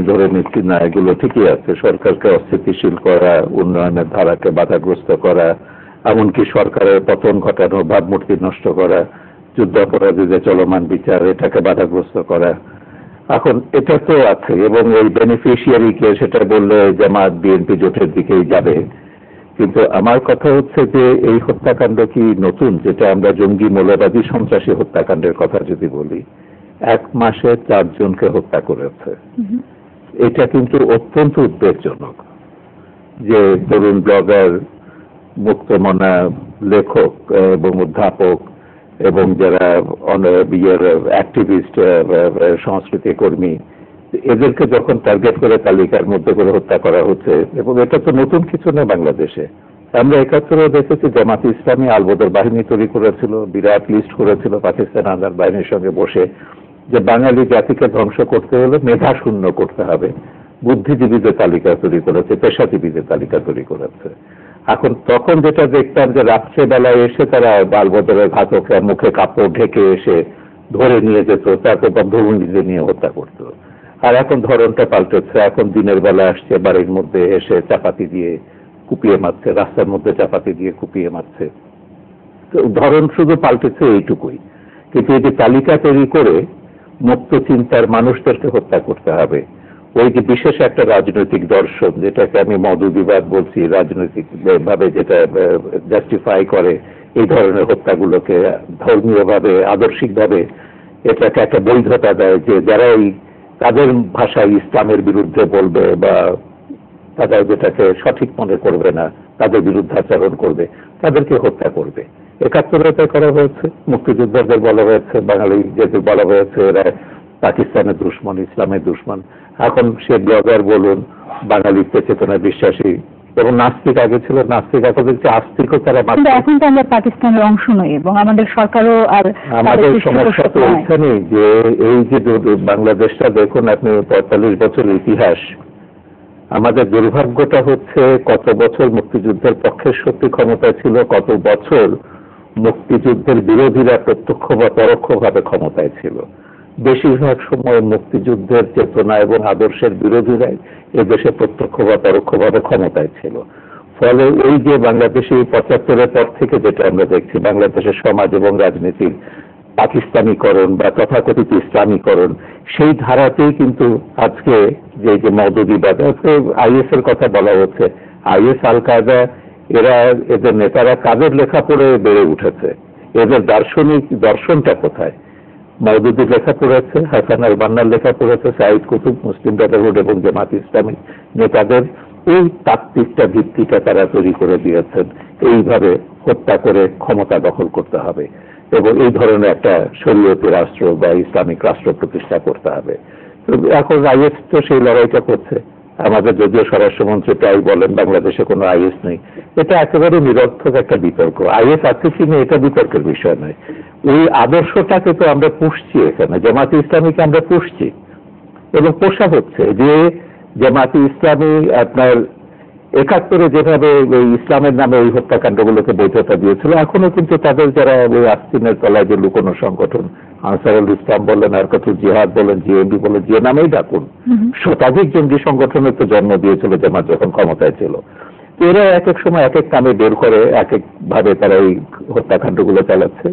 ধরে নিচ্ছি না, এগুলো ঠিকই আছে। সরকারকে অস্থিতিশীল করা, উন্নয়নের ধারাকে বাধাগ্রস্ত করা, এমনকি সরকারের পতন ঘটানো, ভাবমূর্তি নষ্ট করা, যুদ্ধাপরাধীদের চলমান বিচার এটাকে বাধাগ্রস্ত করা, এখন এটা তো আছে। এবং এই বেনিফিশিয়ারিকে সেটা বললে জামাত বিএনপি জোটের দিকেই যাবে। কিন্তু আমার কথা হচ্ছে যে এই হত্যাকাণ্ড কি নতুন? যেটা আমরা জঙ্গি মৌলবাদী সন্ত্রাসী হত্যাকাণ্ডের কথা যদি বলি, 1 মাসে 4 জনকে হত্যা করেছে। এটা কিন্তু অত্যন্ত উদ্বেগজনক যে তরুণ ব্লগার, মুক্তমনা লেখক এবং অধ্যাপক এবং যারা অ্যাক্টিভিস্ট, সংস্কৃতি কর্মী, এদেরকে যখন টার্গেট করে তালিকার মধ্যে করে হত্যা করা হচ্ছে। এবং এটা তো নতুন কিছু না বাংলাদেশে। আমরা 71-এ দেখেছি জামাত ইসলামী আলবদর বাহিনী তৈরি করেছিল, বিরাট লিস্ট করেছিল পাকিস্তান আজাদ বাহিনীর সঙ্গে বসে, যে বাঙালি জাতিকে ধ্বংস করতে হলে মেধা শূন্য করতে হবে। বুদ্ধিজীবীদের তালিকা তৈরি করেছে, পেশাজীবীদের তালিকা তৈরি করেছে। এখন তখন যেটা দেখতাম যে রাত্রেবেলায় এসে তারা আলবদরের ঘাতকরা মুখে কাপড় ঢেকে এসে ধরে নিয়ে যেত, তারপর বদ্ধভূমিতে নিয়ে হত্যা করতো। আর এখন ধরনটা পাল্টেছে, এখন দিনের বেলা আসছে, বাড়ির মধ্যে এসে চাপাতি দিয়ে কুপিয়ে মারছে, রাস্তার মধ্যে চাপাতি দিয়ে কুপিয়ে মারছে। তো ধরন শুধু পাল্টেছে এইটুকুই। কিন্তু এই যে তালিকা তৈরি করে মুক্ত চিন্তার মানুষদেরকে হত্যা করতে হবে, ওই যে বিশেষ একটা রাজনৈতিক দর্শন, যেটাকে আমি মৌদুদিবাদ বলছি, রাজনৈতিক ভাবে যেটা জাস্টিফাই করে এই ধরনের হত্যাগুলোকে, ধর্মীয় ভাবে, আদর্শিক ভাবে এটাকে একটা বৈধতা দেয় যে যারা এই তাদের ভাষায় ইসলামের বিরুদ্ধে বলবে বা তারা যেটাকে সঠিক মনে করবে না, তাদের বিরুদ্ধে আচরণ করবে, তাদেরকে হত্যা করবে। 71-এ করা হয়েছে, মুক্তিযোদ্ধাদের বলা হয়েছে, বাঙালি যেদের বলা হয়েছে এরা পাকিস্তানের দুশ্মন, ইসলামের দুশ্মন। এখন সে ব্লগার বলুন, বাঙালিত্ব চেতনায় বিশ্বাসী এবং নাস্তিক আগে ছিল, নাস্তিক এখন দেখছি আস্তিকও তারা। এখন তো আমরা পাকিস্তানের অংশ নই এবং আমাদের সরকারও আর আমাদের সমস্যা তো এইখানে যে এই যে বাংলাদেশটা দেখুন আপনি, 45 বছরের ইতিহাস। আমাদের দুর্ভাগ্যটা হচ্ছে কত বছর মুক্তিযুদ্ধের পক্ষের শক্তি ক্ষমতায় ছিল, কত বছর মুক্তিযুদ্ধের বিরোধীরা প্রত্যক্ষ বা পরোক্ষভাবে ক্ষমতায় ছিল। বেশিরভাগ সময় মুক্তিযুদ্ধের চেতনা এবং আদর্শের বিরোধীরাই এদেশে প্রত্যক্ষ বা পরোক্ষভাবে ক্ষমতায় ছিল। ফলে এই যে বাংলাদেশে 75-এর পর থেকে যেটা আমরা দেখছি, বাংলাদেশের সমাজ এবং রাজনীতির পাকিস্তানিকরণ বা তথাকথিত ইসলামীকরণ, সেই ধারাতেই কিন্তু আজকে যে মৌদুদিবাদ, আইএস এর কথা বলা হচ্ছে, আইএস, আল কায়দা, এরা এদের নেতারা কাদের লেখা পড়ে বেড়ে উঠেছে? এদের দার্শনিক দর্শনটা কোথায়? মওদুদি লেখা পড়েছে, হাসান আল বান্নার লেখা পড়েছে, সাঈদ কুতুব, মুসলিম ব্রাদারহুড এবং জামাত ইসলামী নেতাদের এই তাত্ত্বিকটা ভিত্তিটা তারা তৈরি করে দিয়েছেন। এইভাবে হত্যা করে ক্ষমতা দখল করতে হবে এবং এই ধরনের একটা শরীয়তি রাষ্ট্র বা ইসলামিক রাষ্ট্র প্রতিষ্ঠা করতে হবে। এখন আইএস তো সেই লড়াইটা করছে। আমাদের যদিও স্বরাষ্ট্রমন্ত্রী প্রায় বলেন বাংলাদেশে কোনো আইএস নেই, এটা একেবারে নিরর্থক একটা বিতর্ক। আইএস আছে কি না এটা বিতর্কের বিষয় নয়। ওই আদর্শটাকে তো আমরা পুষছি, এখানে জামাতে ইসলামীকে আমরা পুষছি এবং পোষা হচ্ছে। যে জামাতে ইসলামী আপনার 71-এ যেভাবে ওই ইসলামের নামে ওই হত্যাকাণ্ডগুলোকে বৈধতা দিয়েছিল, এখনো কিন্তু তাদের যারা ওই আস্তিনের তলায় যে লুকোনো সংগঠন, আনসারুল ইসলাম বলেন, আরকাতুল জিহাদ বলেন, জিএমবি বলেন, যে নামেই ডাকুন, শতাধিক জঙ্গি সংগঠনের তো জন্ম দিয়েছিল জামাত যখন ক্ষমতায় ছিল। এরা এক এক সময় এক এক কামে বের করে এক এক ভাবে তারা এই হত্যাকাণ্ডগুলো চালাচ্ছে।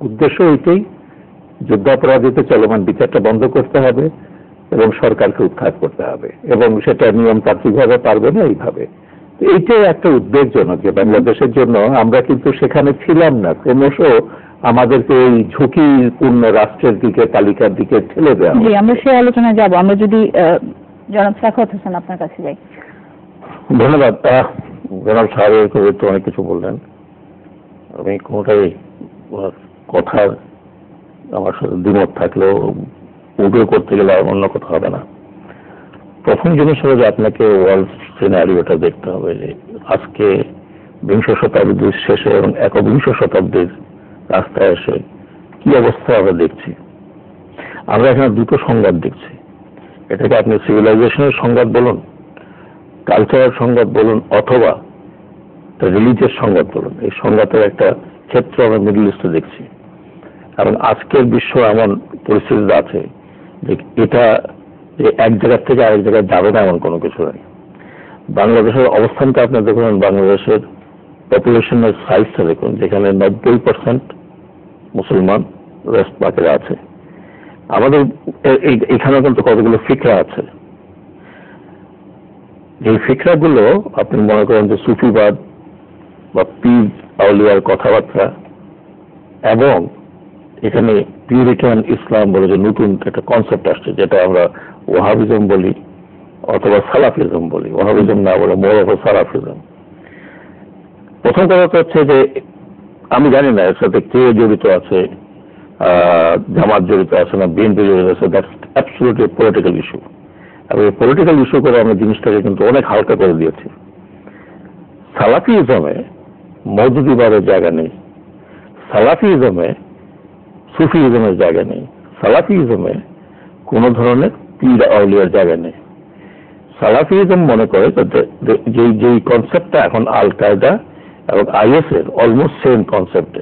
উদ্দেশ্য এইটাই, যুদ্ধাপরাধীদের চলমান বিচারটা বন্ধ করতে হবে এবং সরকারকে উৎখাত করতে হবে, এবং সেটা নিয়মতান্ত্রিকভাবে পারবে না এইভাবে। এইটাই একটা উদ্বেগজনক যে বাংলাদেশের জন্য আমরা কিন্তু সেখানে ছিলাম না, ক্রমশ আমাদেরকে এই ঝুঁকিপূর্ণ রাষ্ট্রের দিকে, তালিকার দিকে ঠেলে দেওয়া। জি, আমরা সেই আলোচনায় যাব। আমরা যদি জনাব সাখাওয়াত হোসেন আপনার কাছে যাই। ধন্যবাদ। জনাব সাহেবের তো অনেক কিছু বললেন, আমি কোনোটাই কথার আমার সাথে দ্বিমত থাকলেও উল্টো করতে গেলে অন্য কথা হবে না। প্রথম জিনিস হলো যে আপনাকে ওয়ার্ল্ড সিনারিওটা দেখতে হবে যে আজকে বিংশ শতাব্দীর শেষে এবং একবিংশ শতাব্দীর রাস্তায় এসে কি অবস্থা আমরা দেখছি। আমরা এখানে দুটো সংঘাত দেখছি। এটাকে আপনি সিভিলাইজেশনের সংঘাত বলুন, কালচারাল সংঘাত বলুন, অথবা রিলিজিয়াস সংঘাত বলুন। এই সংঘাতের একটা ক্ষেত্র আমরা মিডল ইস্টে দেখছি। এবং আজকের বিশ্ব এমন পরিস্থিতি আছে যে এটা যে এক জায়গার থেকে আরেক জায়গায় যাবে না এমন কোনো কিছু নেই। বাংলাদেশের অবস্থানটা আপনি দেখুন, বাংলাদেশের পপুলেশনের সাইজটা দেখুন, যেখানে 90% মুসলমান, রেস্ট বাকিরা আছে। আমাদের এখানে কিন্তু কতগুলো ফিকরা আছে, যে ফিকরাগুলো আপনি মনে করেন যে সুফিবাদ বা পীর আউলিয়ার কথাবার্তা, এবং এখানে পিউরিটান ইসলাম বলে যে নতুন একটা কনসেপ্ট আসছে, যেটা আমরা ওয়াহাবিজম বলি অথবা সালাফিজম বলি, ওয়াহাবিজম না বলে মোর অফ সালাফিজম। প্রথম কথা তো হচ্ছে যে আমি জানি না এর সাথে কে জড়িত আছে, জামাত জড়িত আছে না বিএনপি জড়িত আছে, দ্যাটস অ্যাবসলিউটলি পলিটিক্যাল ইস্যু। এবং এই পলিটিক্যাল ইস্যু করে আমরা জিনিসটাকে কিন্তু অনেক হালকা করে দিয়েছি। সালাফিজমে মওদুদিবাদের জায়গা নেই, সালাফিজমে সুফিজমের জায়গা নেই, সালাফিজমে কোন ধরনের পীর আউলিয়ার জায়গা নেই। সালাফিজম মনে করে যেই কনসেপ্টটা এখন আল কায়দা এবং আইএস এর অলমোস্ট সেম কনসেপ্টে,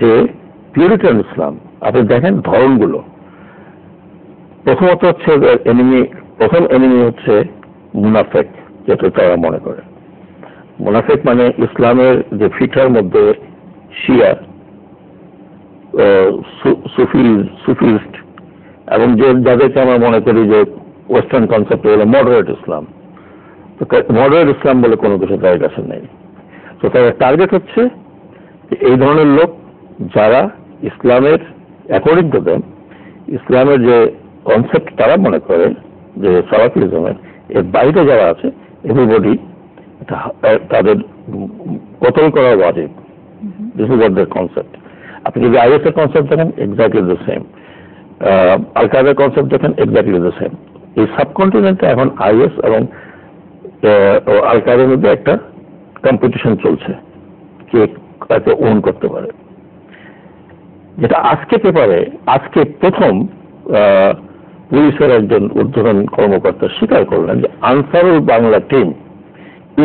যে পিউরিটান ইসলাম। আপনি দেখেন ধরনগুলো, প্রথমত হচ্ছে প্রথম এনিমি হচ্ছে মুনাফেক, যেটা তারা মনে করে। মুনাফেক মানে ইসলামের যে ফিকরার মধ্যে শিয়া, সুফিস্ট, এবং যাদেরকে আমরা মনে করি যে ওয়েস্টার্ন কনসেপ্ট হলো মডারেট ইসলাম। তো মডারেট ইসলাম বলে কোনো কিছু তাদের কাছে নেই। তো তাদের টার্গেট হচ্ছে এই ধরনের লোক যারা ইসলামের অ্যাকর্ডিং টু দেম ইসলামের যে কনসেপ্ট তারা মনে করে যে সালাফিজমের, এর বাইরে যারা আছে এভরিবডি তাদের কতল করা ওয়াজিব। This is what their concept. আপনি যদি আইএস এর কনসেপ্ট দেখেন এক্স্যাক্টলি দ্য সেম, আল কায়দার কনসেপ্ট দেখেন এক্স্যাক্টলি দ্য সেম। এই সাবকন্টিনেন্টে এখন আইএস এবং আল কায়দার মধ্যে একটা কম্পিটিশন চলছে, কে কাকে ওন করতে পারে। যেটা আজকে পেপারে আজকে প্রথম পুলিশের একজন ঊর্ধ্বতন কর্মকর্তা স্বীকার করলেন যে Ansarul Bangla team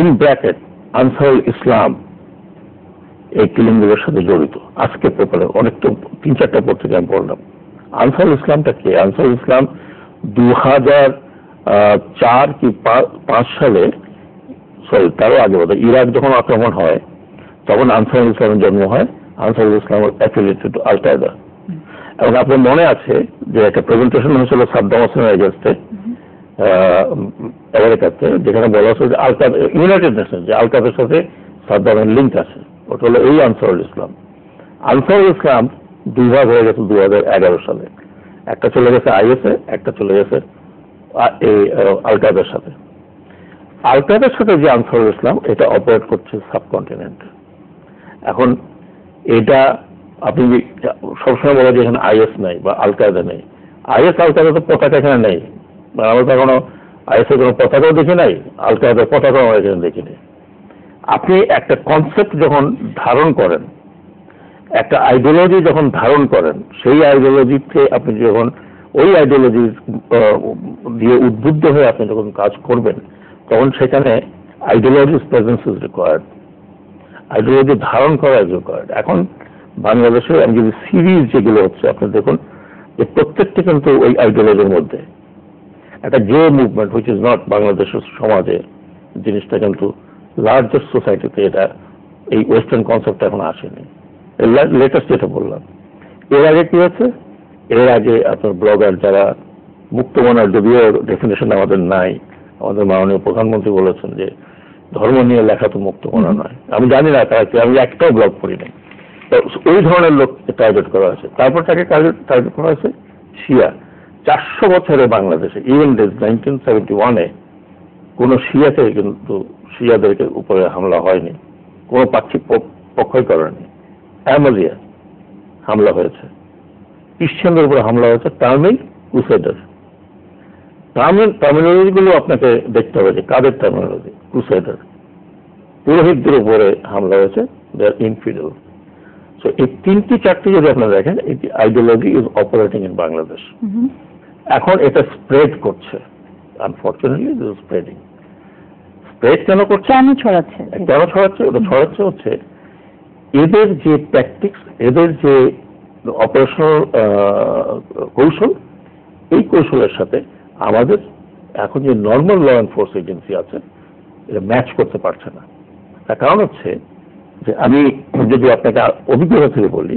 in bracket Ansarul Islam এই কিলিংগুলোর সাথে জড়িত। আজকে পেপারে অনেক তো 3-4টা পত্রিকা আমি পড়লাম। আনসারুল ইসলামটা কে? আনসারুল ইসলাম 2004 কি 5 সালে, সরি তারও আগে বোধহয়, ইরাক যখন আক্রমণ হয় তখন আনসারুল ইসলামের জন্ম হয়। আনসারুল ইসলাম অ্যাফিলিয়েটেড টু আল কায়দা। এবং আপনার মনে আছে যে একটা প্রেজেন্টেশন হয়েছিল সাদ্দাম হোসেনের এগেন্স্টে আমেরিকাতে, যেখানে বলা হচ্ছে যে আল কায়দা, ইউনাইটেড নেশন, যে আল কায়দার সাথে সাদ্দামের লিঙ্ক আছে। ওটা হলো এই আনসারুল ইসলাম। আনসারুল ইসলাম 2 ভাগ হয়ে গেছে 2011 সালে। একটা চলে গেছে আইএসএ, একটা চলে গেছে এই আল কায়দার সাথে। আল কায়দার সাথে যে আনসারুল ইসলাম, এটা অপারেট করছে সাবকন্টিনেন্টে। এখন এটা আপনি সবসময় বলা যে এখানে আইএস নেই বা আল কায়দা নেই। আইএস আল কায়দা তো পতাকা এখানে নেই, আমরা তো এখনো আইএস এর কোনো পতাকাও দেখি নাই, আল কায়দার পতাকাও আমরা এখানে দেখিনি। আপনি একটা কনসেপ্ট যখন ধারণ করেন, একটা আইডিওলজি যখন ধারণ করেন, সেই আইডিওলজিতে আপনি যখন ওই আইডিওলজি দিয়ে উদ্বুদ্ধ হয়ে আপনি যখন কাজ করবেন, তখন সেখানে ideologies presence is required, ideology ধারণ করা ইজ রিকোয়ার্ড। এখন বাংলাদেশে আমি যদি সিরিজ যেগুলো হচ্ছে আপনি দেখুন যে প্রত্যেকটি কিন্তু ওই আইডিওলজির মধ্যে একটা যে মুভমেন্ট হুইচ ইজ নট বাংলাদেশের সমাজে জিনিসটা কিন্তু লার্জেস্ট সোসাইটিতে এটা এই ওয়েস্টার্ন কনসেপ্ট এখন আসেনি। লেটেস্ট যেটা বললাম, এর আগে কি হচ্ছে, এর আগে আপনার ব্লগার যারা মুক্তমনার, যদিও ডেফিনেশন আমাদের নাই, আমাদের মাননীয় প্রধানমন্ত্রী বলেছেন যে ধর্ম নিয়ে লেখা তো মুক্তমনা নয়। আমি জানি না তারা কি, আমি একটাও ব্লগ পড়ি নাই। তো ওই ধরনের লোক টার্গেট করা হয়েছে। তারপর তাকে টার্গেট করা হয়েছে শিয়া। 400 বছরে বাংলাদেশে, ইভেন 1971-এ কোনো শিয়াকে কিন্তু শিয়াদেরকে উপরে হামলা হয়নি, কোনো পাক্ষিক পক্ষই করেনি। অ্যামালিয়া হামলা হয়েছে, ক্রিশ্চিয়ানদের উপরে হামলা হয়েছে, টার্মিল ক্রুসেডার। টার্মিনোলজিগুলো আপনাকে দেখতে হবে যে কাদের টার্মিনোলজি। ক্রুসেডার, পুরোহিতদের উপরে হামলা হয়েছে, দে আর ইনফিডেল। সো এই 3-4টি যদি আপনারা দেখেন, এই ideology is operating in Bangladesh. এখন এটা স্প্রেড করছে, unfortunately this is spreading. Spread কেন করছে, কেন ছড়াচ্ছে? ওটা ছড়াচ্ছে হচ্ছে এদের যে ট্যাকটিক্স, এদের যে অপারেশনাল কৌশল, এই কৌশলের সাথে আমাদের এখন যে নর্মাল ল এনফোর্স এজেন্সি আছে এটা ম্যাচ করতে পারছে না। তার কারণ হচ্ছে যে আমি যদি আপনাকে অভিজ্ঞতা থেকে বলি,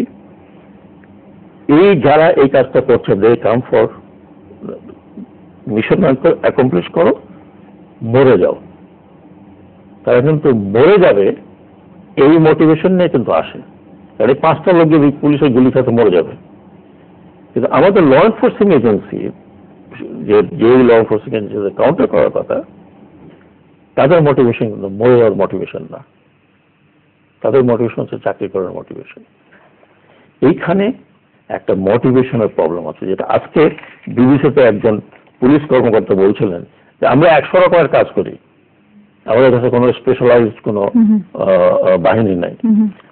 এই যারা এই কাজটা করছে, দে কাম ফর মিশন অ্যাকমপ্লিশ করো, মরে যাও, তারা কিন্তু মরে যাবে এই মোটিভেশন নিয়ে কিন্তু আসে। কারণ এই 5টা লোক যদি পুলিশের গুলি খেতে মরে যাবে, কিন্তু আমাদের ল এনফোর্সিং এজেন্সি যে ল এনফোর্সিং এজেন্সি কাউন্টার করার কথা, তাদের মোটিভেশন কিন্তু মরে যাওয়ার মোটিভেশন না, তাদের মোটিভেশন হচ্ছে চাকরি করার মোটিভেশন। এইখানে একটা মোটিভেশনের প্রবলেম আছে, যেটা আজকে বিবিসিতে একজন পুলিশ কর্মকর্তা বলছিলেন যে আমরা 100 রকমের কাজ করি, আমাদের কাছে কোনো স্পেশালাইজড কোনো বাহিনী নাই।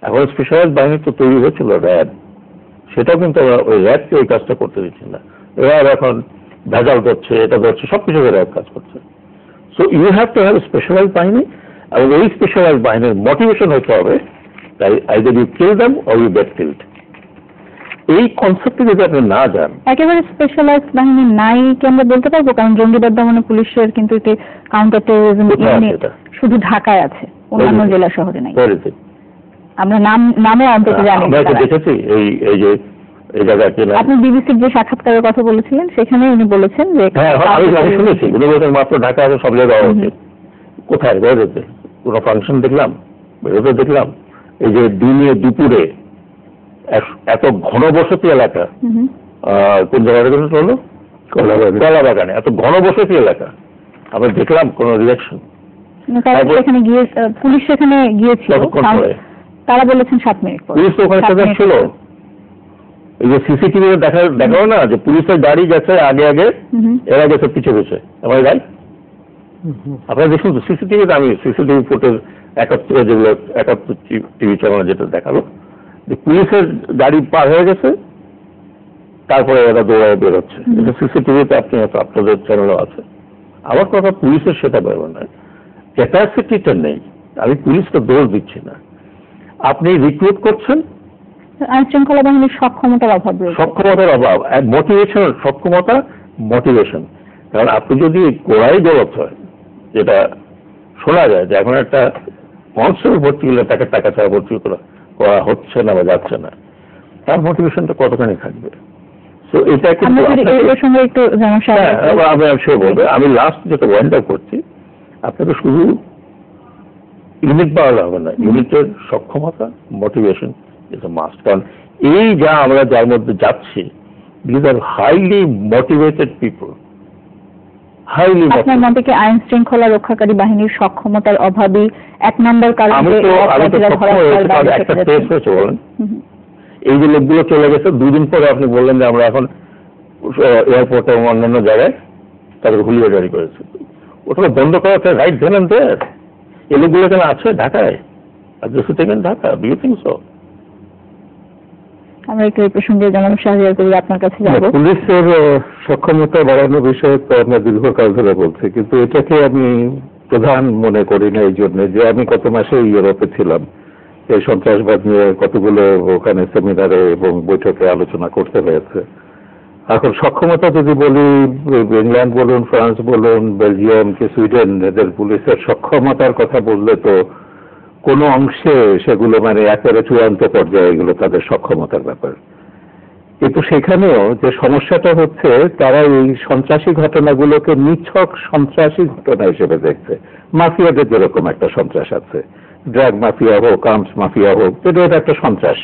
এখন স্পেশালাইজড বাহিনী তো তৈরি হয়েছিল র্যাব, সেটাও কিন্তু ওই র্যাবকে ওই কাজটা করতে দিচ্ছি না। র্যাব এখন ভেজাল করছে, এটা করছে, সবকিছু র্যাব কাজ করছে। So you have to have specialised বাহিনী, এবং এই স্পেশালাইজড বাহিনীর মোটিভেশন হতে হবে তাই either you kill them or you get killed. এই কনসেপ্টে যদি আপনি না যান, একেবারে স্পেশালাইজড বাহিনী নাই কি আমরা বলতে পারবো? কারণ জঙ্গিবাদ দমনে পুলিশের কিন্তু এটি কাউন্টার টেরোরিজম ইউনিট শুধু ঢাকায় আছে, অন্যান্য জেলা শহরে নাই। আমরা নামে অন্তত জানি। আমরা দেখেছি এই যে এই জায়গায় আপনি বিবিসির যে সাক্ষাৎকারের কথা বলেছিলেন সেখানে উনি বলেছেন যে আমি শুনেছি উনি বলছেন মাত্র ঢাকা আছে, সব জায়গায় হওয়া উচিত। কোথায় বেরোতে কোনো ফাংশন দেখলাম, বেরোতে দেখলাম এই যে দিনে দুপুরে এত ঘনবসতি এলাকা, কোন জায়গাটা হলো কলাবাগানে, এত ঘনবসতি এলাকা, আমরা দেখলাম কোন রিয়াকশন। সেখানে গিয়ে পুলিশ সেখানে গিয়েছিল, তারা বলেছেন 7 মিনিট পর পুলিশ তো ওখানে ছিল। এই যে সিসিটিভি দেখাও না যে পুলিশের গাড়ি গেছে আগে আগে, এরা গেছে পিছে পিছে, আমার গাড়ি আপনারা দেখুন তো সিসিটিভিতে। আমি সিসিটিভি ফুটেজ 71 যেগুলো 71 টিভি চ্যানেল যেটা দেখালো, যে পুলিশের গাড়ি পার হয়ে গেছে, তারপরে এরা দৌড়ায় বেরোচ্ছে। এটা সিসিটিভিতে আপনি আপনাদের চ্যানেলও আছে। আমার কথা পুলিশের সেটা বেরোবে না, ক্যাপাসিটিটা নেই। আমি পুলিশকে দোষ দিচ্ছি না, আপনি রিক্রুট করছেন, আইন শৃঙ্খলা বাহিনীর সক্ষমতার অভাব রয়েছে, সক্ষমতার অভাব, মোটিভেশন, সক্ষমতা, মোটিভেশন। কারণ আপনি যদি গোড়াই গলত হয়, যেটা শোনা যায় যে এখন একটা কনস্টেবল ভর্তি হলে তাকে টাকা ছাড়া ভর্তি করা হচ্ছে না বা যাচ্ছে না, তার মোটিভেশনটা কতখানি থাকবে? তো এটা কিন্তু আমি লাস্ট যেটা ওয়াইন্ড আপ করছি, আপনাকে শুধু ইউনিট বাড়ালে হবে না, ইউনিটের সক্ষমতা, মোটিভেশন ইজ এ মাস্ট। কারণ এই যা আমরা যার মধ্যে যাচ্ছি, these are highly motivated people. আপনার মতে কি আইন শৃঙ্খলা রক্ষাকারী বাহিনীর সক্ষমতার অভাবই 1 নম্বর কারণ? এই যে লোকগুলো চলে গেছে, 2 দিন পরে আপনি বললেন যে আমরা এখন এয়ারপোর্টে এবং অন্যান্য জায়গায় তাদের হুলিয়া জারি করেছে। ওটা বন্ধ করা রাইট দেন এন্ড দেয়ার। এই লোকগুলো কেন আছে ঢাকায়? Dhaka, do you think so? আমরা একটু এই প্রসঙ্গে জনাব শাহরিয়ার কবির আপনার কাছে যাব। পুলিশের সক্ষমতা বাড়ানোর বিষয়ে তো আমরা দীর্ঘকাল ধরে বলছি, কিন্তু এটাকে আমি প্রধান মনে করি না এই জন্য যে আমি গত মাসে ইউরোপে ছিলাম, এই সন্ত্রাসবাদ নিয়ে কতগুলো ওখানে সেমিনারে এবং বৈঠকে আলোচনা করতে হয়েছে। এখন সক্ষমতা যদি বলি, ইংল্যান্ড বলুন, ফ্রান্স বলুন, বেলজিয়াম কি সুইডেন, এদের পুলিশের সক্ষমতার কথা বললে তো কোনো অংশে সেগুলো মানে একেবারে চূড়ান্ত পর্যায়ে এগুলো তাদের সক্ষমতার ব্যাপার। কিন্তু সেখানেও যে সমস্যাটা হচ্ছে, তারা এই সন্ত্রাসী ঘটনাগুলোকে নিছক সন্ত্রাসী ঘটনা হিসেবে দেখছে। মাফিয়াদের যেরকম একটা সন্ত্রাস আছে, ড্রাগ মাফিয়া হোক, আর্মস মাফিয়া হোক, এটা একটা সন্ত্রাস।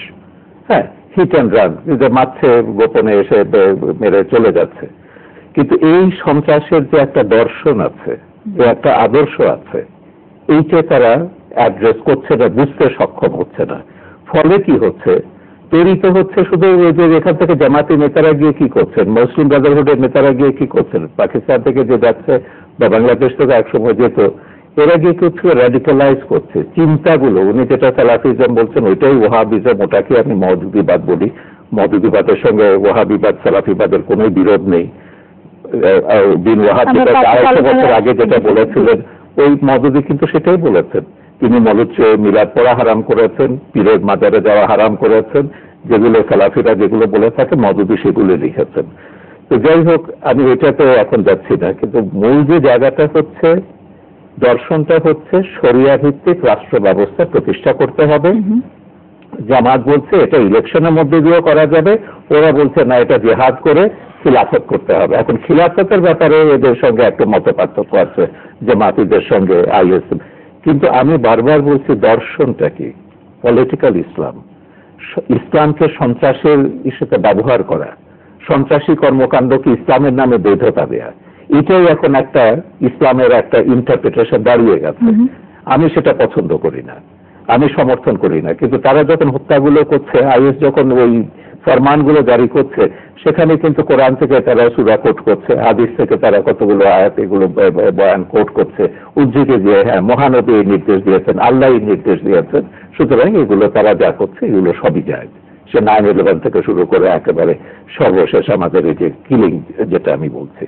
হ্যাঁ, হিট অ্যান্ড রান, যে মারছে, গোপনে এসে মেরে চলে যাচ্ছে। কিন্তু এই সন্ত্রাসের যে একটা দর্শন আছে, যে একটা আদর্শ আছে, এইটা তারা অ্যাড্রেস করছে না, বুঝতে সক্ষম হচ্ছে না। ফলে কি হচ্ছে, প্রেরিত হচ্ছে শুধু যে এখান থেকে জামাতি নেতারা গিয়ে কি করছেন, মুসলিম ব্রাদারহুডের নেতারা গিয়ে কি করছেন, পাকিস্তান থেকে যে যাচ্ছে বা বাংলাদেশ থেকে একসময় যেত, এরা গিয়ে কিছু র্যাডিক্যালাইজ করছে চিন্তাগুলো। উনি যেটা সালাফিজম বলছেন ওইটাই ওয়াহাবিজম, ওটাকে আমি মওদুদিবাদ বলি। মওদুদিবাদের সঙ্গে ওয়াহাবিবাদ সালাফিবাদের কোনো বিরোধ নেই। বিন ওয়াহাব যেটা 250 বছর আগে যেটা বলেছিলেন, ওই মওদুদি কিন্তু সেটাই বলেছেন। তিনি মিলাদ পড়া হারাম করেছেন, পীরের মাজারে যাওয়া হারাম করেছেন, যেগুলো সালাফিরা যেগুলো বলে থাকে মওদুদি সেগুলো লিখেছেন। তো যাই হোক, আমি এটাতে এখন যাচ্ছি না, কিন্তু মূল যে জায়গাটা হচ্ছে, দর্শনটা হচ্ছে শরিয়া ভিত্তিক রাষ্ট্র ব্যবস্থা প্রতিষ্ঠা করতে হবে। জামাত বলছে এটা ইলেকশনের মধ্যে দিয়েও করা যাবে, ওরা বলছে না এটা জিহাদ করে খিলাফত করতে হবে। এখন খিলাফতের ব্যাপারে এদের সঙ্গে একটা মত পার্থক্য আছে জামাতিদের সঙ্গে আইএস। কিন্তু আমি বারবার বলছি দর্শনটা কি, পলিটিক্যাল ইসলাম, ইসলামকে সন্ত্রাসের ইস্যুতে ব্যবহার করা, সন্ত্রাসী কর্মকাণ্ডকে ইসলামের নামে বৈধতা দেয়া, এটাই এখন একটা ইসলামের একটা ইন্টারপ্রিটেশন দাঁড়িয়ে গেছে। আমি সেটা পছন্দ করি না, আমি সমর্থন করি না। কিন্তু তারা যখন হত্যাগুলো করছে, আইএস যখন ওই ফরমানগুলো জারি করছে, সেখানে কিন্তু কোরআন থেকে তারা সূরা কোট করছে, হাদিস থেকে তারা কতগুলো আয়াত এগুলো বয়ান কোট করছে, উদ্ধৃতি দিয়ে হ্যাঁ মহানবী এই নির্দেশ দিয়েছেন, আল্লাহ এই নির্দেশ দিয়েছেন, সুতরাং এগুলো তারা যা করছে এগুলো সবই যায়। সে 9/11 থেকে শুরু করে একেবারে সর্বশেষ আমাদের এই যে কিলিং যেটা আমি বলছি।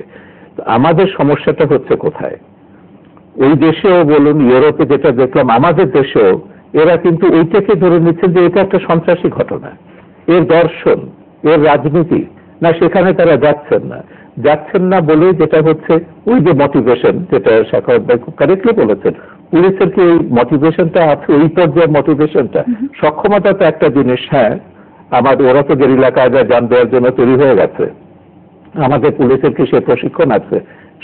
আমাদের সমস্যাটা হচ্ছে কোথায়? ওই দেশেও বলুন, ইউরোপে যেটা দেখলাম, আমাদের দেশেও এরা কিন্তু এইটাকে ধরে নিচ্ছেন যে এটা একটা সন্ত্রাসী ঘটনা, এর দর্শন, এর রাজনীতি না, সেখানে তারা যাচ্ছেন না বলে যেটা হচ্ছে ওই যে মোটিভেশন, যেটা শেখাওয়াত ভাই খুব কারেক্টলি বলেছেন, পুলিশের কি ওই মোটিভেশনটা আছে, ওই পর্যায়ের মোটিভেশনটা? সক্ষমতা তো একটা জিনিস, হ্যাঁ আমাদের ওরা তো গেরিলা কায়দায় জান দেওয়ার জন্য তৈরি হয়ে গেছে, আমাদের পুলিশের কি সে প্রশিক্ষণ আছে?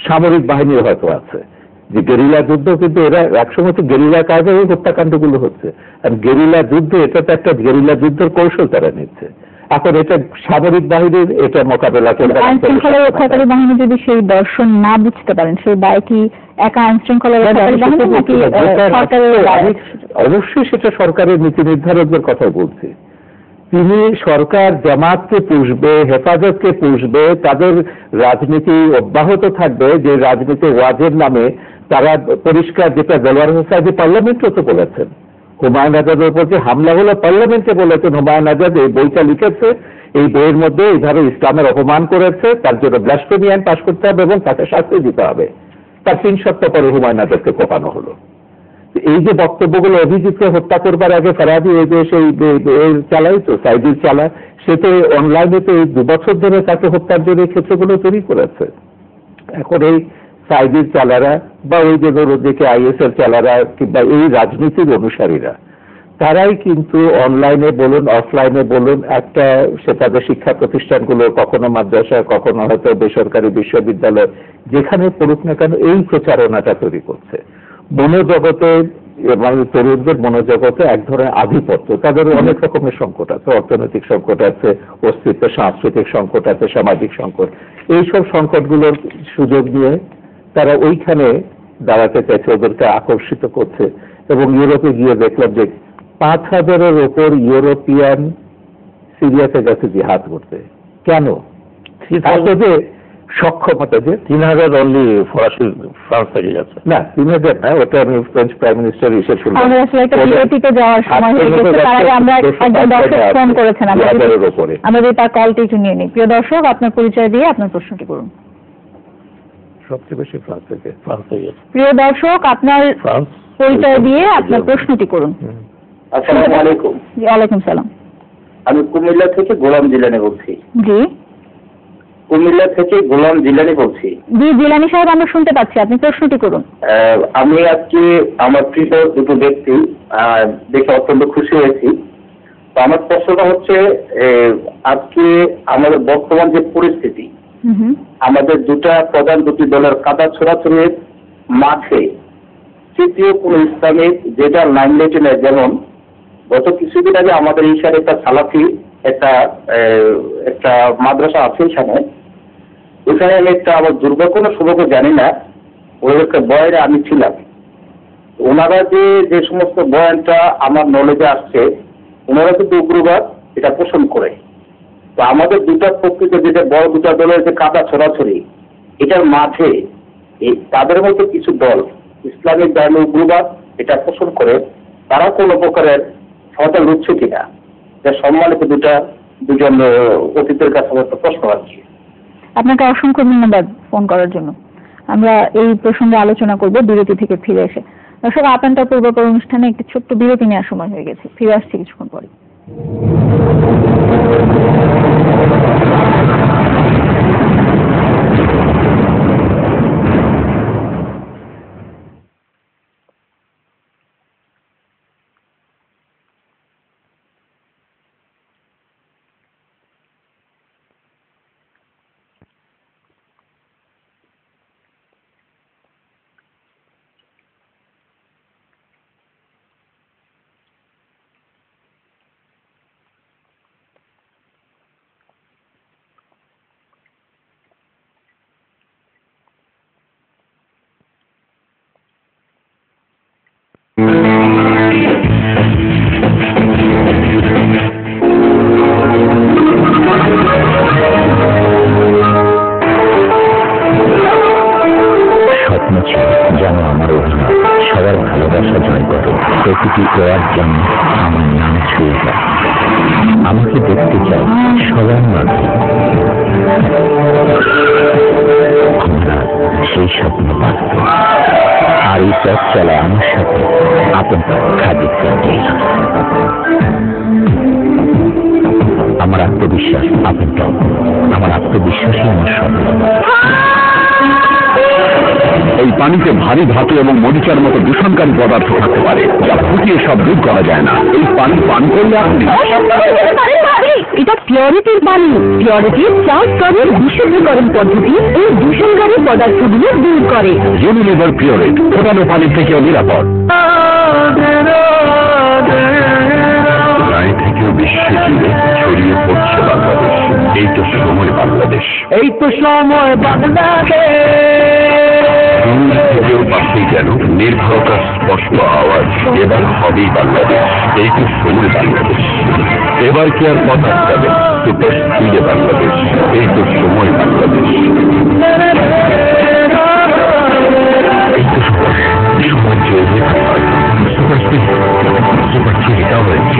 সামরিক বাহিনীর হয়তো আছে, যে গেরিলা যুদ্ধ, কিন্তু এরা একসময় তো গেরিলা কায়দায় ওই হত্যাকাণ্ডগুলো হচ্ছে। আর গেরিলা যুদ্ধ, এটা তো একটা গেরিলা যুদ্ধের কৌশল তারা নিচ্ছে। এখন এটা সামরিক বাহিনীর এটা মোকাবেলা করে। আইন শৃঙ্খলা রক্ষাকারী বাহিনী যদি সেই দর্শন না বুঝতে পারেন, সেই দায় কি একা আইন শৃঙ্খলা রক্ষাকারী বাহিনী নাকি সরকারের? অবশ্যই সেটা সরকারের নীতি নির্ধারকদের কথা বলছি। তিনি সরকার জামাতকে পুষবে, হেফাজতকে পুষবে, তাদের রাজনীতি অব্যাহত থাকবে, যে রাজনীতি ওয়াজের নামে তারা পরিষ্কার, যেটা দেলোয়ার হোসাইন পার্লামেন্টও তো বলেছেন, হুমায়ুন আজাদের উপর যে হামলা হলো পার্লামেন্টে বলেছেন, হুমায়ুন আজাদ এই বইটা লিখেছে, এই বইয়ের মধ্যে এইভাবে ইসলামের অপমান করেছে, তার জন্য ব্লাসফেমি আইন পাশ করতে হবে এবং তাকে শাস্তি দিতে হবে। তার 3 সপ্তাহ পরে হুমায়ুন আজাদকে কোপানো হলো। এই যে বক্তব্যগুলো, অভিজিৎকে হত্যা করবার আগে ফরাদি এই যে সেই চালাই তো সাইদির চালা, সে তো অনলাইনে তো এই 2 বছর ধরে তাকে হত্যার জন্য ক্ষেত্রগুলো তৈরি করেছে। এখন এই সাইদির চালারা বা ওই যে ধরো দিকে আইএস এর চালারা কিংবা এই রাজনীতির অনুসারীরা, তারাই কিন্তু অনলাইনে বলুন অফলাইনে বলুন, একটা সে তাদের শিক্ষা প্রতিষ্ঠানগুলো, কখনো মাদ্রাসা, কখনো হয়তো বেসরকারি বিশ্ববিদ্যালয়, যেখানে পড়ুক না কেন এই প্রচারণাটা তৈরি করছে। মনোজগতে মানে তরুণদের মনোজগতে এক ধরনের আধিপত্য, তাদের অনেক রকমের সংকট আছে, অর্থনৈতিক সংকট আছে, অস্তিত্ব সাংস্কৃতিক সংকট আছে, সামাজিক সংকট, এইসব সংকটগুলোর সুযোগ নিয়ে তারা ওইখানে দাঁড়াতে চাইছে, ওদেরকে আকর্ষিত করছে। এবং ইউরোপে গিয়ে দেখলাম যে 5000-এর ওপর ইউরোপিয়ান সিরিয়াতে গেছে জিহাদ করতে। কেন? যে সক্ষমতা, যে 3000 অনলি ফরাসি ফ্রান্স থেকে গেছে না, 3000 না, ওটা আমি ফ্রেঞ্চ প্রাইম মিনিস্টার হিসেবে শুনলাম। আমরা আসলে একটা বিরতিতে যাওয়ার সময় হয়ে গেছে, তার আগে আমরা একজন দর্শক ফোন করেছেন, আমরা যদি তার কলটি একটু নিয়ে নিই। প্রিয় দর্শক, আপনার পরিচয় দিয়ে আপনার প্রশ্নটি করুন। সবচেয়ে বেশি ফ্রান্স থেকে প্রিয় দর্শক, আপনার পরিচয় দিয়ে আপনার প্রশ্নটি করুন। আসসালামু আলাইকুম। ওয়ালাইকুম সালাম। আমি কুমিল্লা থেকে গোলাম জিলানি বলছি। জি, কুমিল্লা থেকে গোলাম জিলানি বলছি। জি জিলানি সাহেব, আমরা শুনতে পাচ্ছি, আপনি প্রশ্নটি করুন। আমি আজকে আমার প্রিয় দুটো ব্যক্তি দেখে অত্যন্ত খুশি হয়েছি। তো আমার প্রশ্নটা হচ্ছে, আজকে আমাদের বর্তমান যে পরিস্থিতি, আমাদের প্রধান দুটি দলের কাদা ছোড়াছড়ির মাঝে তৃতীয় কোন ইসলামিক যেটা লাইমলাইটে নেয়, যেমন গত কিছুদিন আগে আমাদের এই সাইডে একটা সালাফি একটা মাদ্রাসা আছে, ওইখানে আমি একটা আমার দুর্ভাগ্য না সৌভাগ্য জানি না, ওই একটা বয়ানে আমি ছিলাম। ওনারা যে সমস্ত বয়ানটা আমার নলেজে আসছে, ওনারা কিন্তু উগ্রবাদ এটা পোষণ করে। তো আমাদের দুটা প্রকৃত যেটা বড় দুটা দলের যে কাদা ছড়াছড়ি, এটার মাঝে তাদের মধ্যে কিছু দল ইসলামিক ধর্মে উগ্রবাদ এটা পোষণ করে, তারা কোনো প্রকারের সচেতন হচ্ছে কিনা, যা সম্মানিত দুজন অতীতের কাছে একটা প্রশ্ন আছে। আপনাকে অসংখ্য ধন্যবাদ ফোন করার জন্য। আমরা এই প্রসঙ্গে আলোচনা করব বিরতি থেকে ফিরে এসে। দর্শক, আপনার পূর্বপর অনুষ্ঠানে একটি ছোট্ট বিরতি নেওয়ার সময় হয়ে গেছে, ফিরে আসছি কিছুক্ষণ পরে। স্বপ্ন ছিল যেন আমার অভিনয় সবার ভালোবাসা জয় করে, প্রতিটি ওয়ার্ড যেন আমার নাম ছুঁয়ে যায়। আমাকে দেখতে চাই সবার মাঝে। আমরা সেই স্বপ্ন বাস্তব। আর এই পথ চলা আমার সাথে আপন খাদিক। আমার আত্মবিশ্বাস আপন, আমার আত্মবিশ্বাসই আমার সফলতা। এই পানিতে ভারী ধাতু এবং মরিচার মতো দূষণকারী পদার্থ থাকতে পারে, যা ফুটিয়ে সব দূর করা যায় না। এই পানি পান করলে আপনি এটা পিওরিটির পানি। পিওরিটির 4 স্তরের বিশুদ্ধকরণ পদ্ধতি এই দূষণকারী পদার্থগুলো দূর করে। ইউনিলিভার পিওরিট, ফোটানো পানির থেকেও নিরাপদ। গায়ে থেকেও বিশ্ব জুড়ে ছড়িয়ে পড়ছে বাংলাদেশ। এই তো সময় বাংলাদেশ, এই তো সময় বাংলাদেশ। থেকেও পাশে যেন নির্ভরতার স্পষ্ট আওয়াজ, এবার হবেই বাংলাদেশ। এই তো সময় বাংলাদেশ, এবার কি আর কথা যাবে? সুপার স্পিডে বাংলাদেশ, এই তো সময় বাংলাদেশ। এই তো সময় চলবে super speed, super three coverage,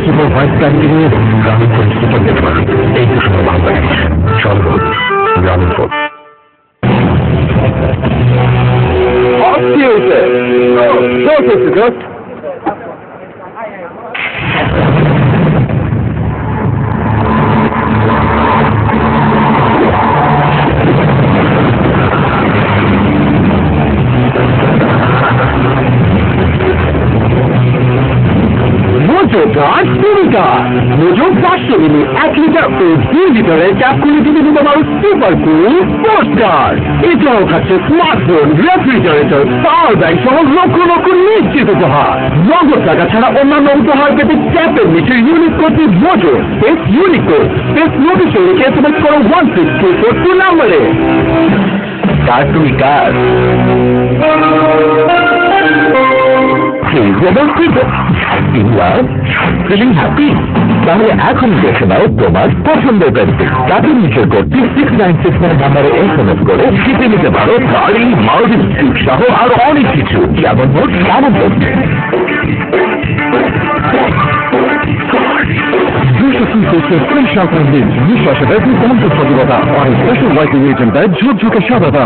super white painting এর গ্রামীণ ফোন, সুপার নেটওয়ার্ক। এই তো সময় বাংলাদেশ, সর্বোচ্চ গ্রামীণ ফোন। মোজো 500 মিলি 1 লিটার ও 2 লিটারের ক্যাপ করে দিতে পারো সুপার কুল পোস্টকার্ড। এছাড়াও থাকছে স্মার্টফোন, রেফ্রিজারেটর, পাওয়ার ব্যাংক সহ লক্ষ লক্ষ নিশ্চিত উপহার। নগদ টাকা ছাড়া অন্যান্য উপহার পেতে ক্যাপের নিচে ইউনিক কোডটি Mojo space unique code space নোটিশে লিখে SMS করো 16242 নম্বরে। কার তুমি কার ফিলিং হ্যাপি? তাহলে এখন দেখে নাও তোমার পছন্দের পেন্সিল। তাদের নিচের কোডটি 6969 নাম্বারে SMS করে জিতে নিতে পারো গাড়ি, মারুতি সহ আরো অনেক কিছু, যেমন নোট তেমন পেন্সিল। 230 সালখান্ডির নিঃশ্বাসে ব্যাপী কমন্ত সজীবতা আর স্পেশাল ওয়াইটিং এজেন্ট দেয় ঝুঁকঝুঁকে সাদাতা।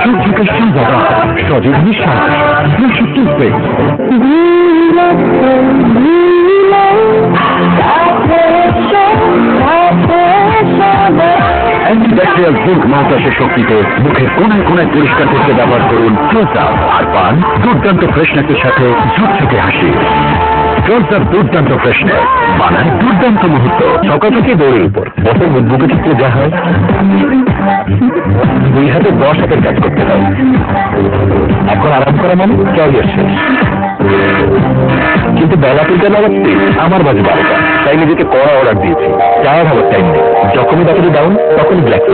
ঝুঁকঝুঁকে সাদাতা সজীব নিঃশ্বাস 200 টুথপেস্ট। অ্যান্টিব্যাকটেরিয়াল জিঙ্ক মাউথওয়াশের শক্তিতে মুখের কোনায় কোনায় পরিষ্কার করতে ব্যবহার করুন ক্লোজ আপ। আর পান দুর্দান্ত ফ্রেশনেসের সাথে ঝকঝকে হাসি। ক্লোজ আপ দুর্দান্ত ফ্রেশনেস বানায় দুর্দান্ত মুহূর্ত। সকাল থেকে দৌড়ের উপর বছর বুকে চিত্রে যা হয়, 2 হাতে 10 হাতের কাজ করতে হয়। এখন আরাম করা মানে ক্যারিয়ার শেষ। কিন্তু বেলা তুলতে লাগাচ্ছি আমার বাজে 12টা, তাই নিজেকে কড়া অর্ডার দিয়েছি। চায়ের ভালো টাইম নেই, যখনই ব্যাটারি ডাউন তখনই ব্ল্যাক টি।